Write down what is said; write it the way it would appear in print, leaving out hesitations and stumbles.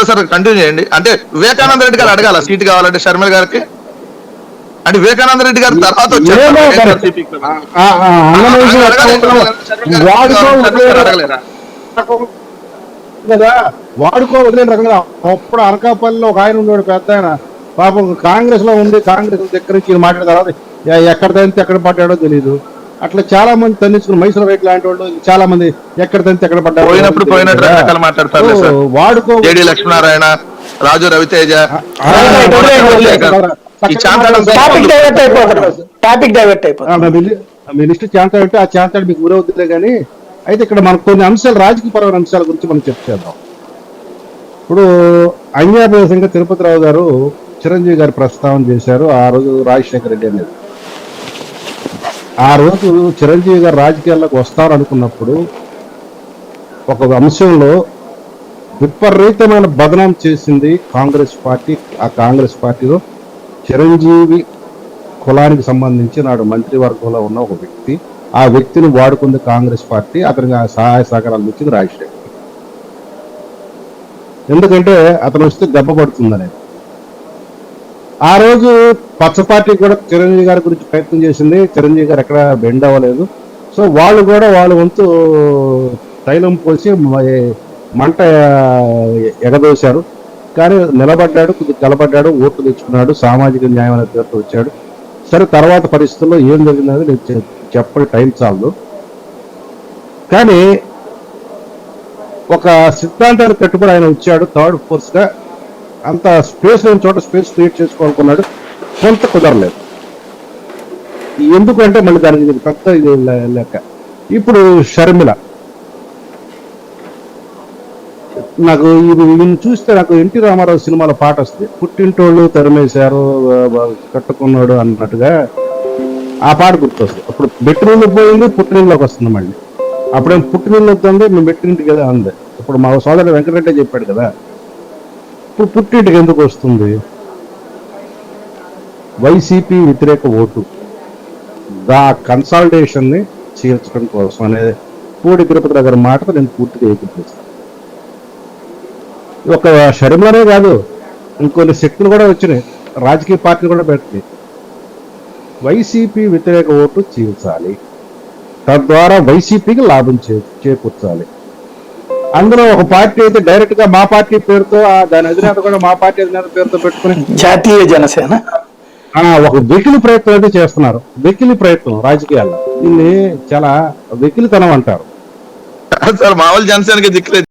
Sir continue చేయండి. అంటే వివేకానంద రెడ్డి గారు అడగాల సీట్ కావాలంటే షర్మిల గారికి, అంటే వివేకానంద రెడ్డి గారి తర్వాత అడగలేరా కదా, వాడుకో వదిలేని రకంగా. అప్పుడు అనకాపల్లిలో ఒక ఆయన ఉన్నాడు, పెద్ద ఆయన, పాపం కాంగ్రెస్ లో ఉంది, కాంగ్రెస్ దగ్గర నుంచి మాట్లాడిన తర్వాత ఎక్కడ తంతే ఎక్కడ పడ్డాడో తెలియదు. అట్లా చాలా మంది తన్నించుకుని మైసూర్ రైట్ లాంటి వాళ్ళు చాలా మంది ఎక్కడ తంతే ఎక్కడ పడ్డాడు వాడుకో. లక్ష్మీనారాయణ, రాజు రవితేజ, మీ లిస్ట్ చాంతా అంటే ఆ చాంతాడు మీకు ఊరవుతుందే. కానీ అయితే ఇక్కడ మనకు కొన్ని అంశాలు, రాజకీయపరమైన అంశాల గురించి మనం చేద్దాం. ఇప్పుడు అన్యాభాసంగా తిరుపతిరావు గారు చిరంజీవి గారు ప్రస్తావన చేశారు. ఆ రోజు రాజశేఖర రెడ్డి అనేది, ఆ రోజు చిరంజీవి గారు రాజకీయాల్లోకి వస్తారనుకున్నప్పుడు ఒక అంశంలో విపరీతమైన బదనాం చేసింది కాంగ్రెస్ పార్టీ. ఆ కాంగ్రెస్ పార్టీలో చిరంజీవి కులానికి సంబంధించి నాడు మంత్రివర్గంలో ఉన్న ఒక వ్యక్తి, ఆ వ్యక్తిని వాడుకుంది కాంగ్రెస్ పార్టీ. అతనికి సహాయ సహకారాలు ఇచ్చింది రాజశేఖర్. ఎందుకంటే అతను వస్తే దెబ్బ పడుతుందనేది. ఆ రోజు పచ్చ పార్టీ కూడా చిరంజీవి గారి గురించి ప్రయత్నం చేసింది. చిరంజీవి గారు ఎక్కడ బెండ్ అవ్వలేదు. సో వాళ్ళు కూడా వాళ్ళ వంతు తైలం పోసి మంట ఎగదోశారు. కానీ నిలబడ్డాడు, కొద్దిగా కలబడ్డాడు, ఓట్లు తెచ్చుకున్నాడు, సామాజిక న్యాయం అనే పేరుతో వచ్చాడు. సరే, తర్వాత పరిస్థితుల్లో ఏం జరిగిందని నేను చెప్పని టైం చాలదు. కానీ ఒక సిద్ధాంతాన్ని కట్టుబడి ఆయన వచ్చాడు థర్డ్ ఫోర్స్ గా. అంత స్పేస్ లేని చోట స్పేస్ క్రియేట్ చేసుకోవాలనుకున్నాడు, కొంత కుదరలేదు. ఎందుకంటే మళ్ళీ దానికి పెద్ద ఇది లెక్క. ఇప్పుడు షర్మిల, నాకు ఈయన చూస్తే నాకు ఎన్టీ రామారావు సినిమాలో పాట వస్తుంది, పుట్టింటోళ్ళు తరిమేశారు కట్టుకున్నాడు అన్నట్టుగా ఆ పాట గుర్తొస్తుంది. అప్పుడు బెట్టినీళ్ళు పోయింది, పుట్టినీళ్ళకి వస్తుంది. మళ్ళీ అప్పుడేం పుట్టినీళ్ళు వస్తుంది, మేము బెట్టినింటికి కదా అంది. ఇప్పుడు మా సోదరుడు వెంకటరెడ్డి చెప్పాడు కదా, ఇప్పుడు పుట్టింటికి ఎందుకు వస్తుంది? వైసీపీ వ్యతిరేక ఓటు, దా కన్సాలిడేషన్ ని చేర్చడం కోసం అనేది పూడి తిరుపతి గారి మాటతో నేను పూర్తిగా ఏకీభవిస్తాను. ఒక షర్మిలనే కాదు, ఇంకొన్ని శక్తులు కూడా వచ్చినాయి, రాజకీయ పార్టీలు కూడా పెడుతుంది. వైసీపీ వ్యతిరేక ఓటు చీల్చాలి, తద్వారా వైసీపీకి లాభం చేకూర్చాలి. అందులో ఒక పార్టీ అయితే డైరెక్ట్ గా మా పార్టీ పేరుతో, దాని అధినేత కూడా మా పార్టీ అధినేత పేరుతో పెట్టుకుని జాతీయ జనసేన ఒక వెకిలి ప్రయత్నం అయితే చేస్తున్నారు. వెకిలి ప్రయత్నం రాజకీయాల్లో, దీన్ని చాలా వెకిలితనం అంటారు. మామూలు జనసేనకి దిక్కులేదు.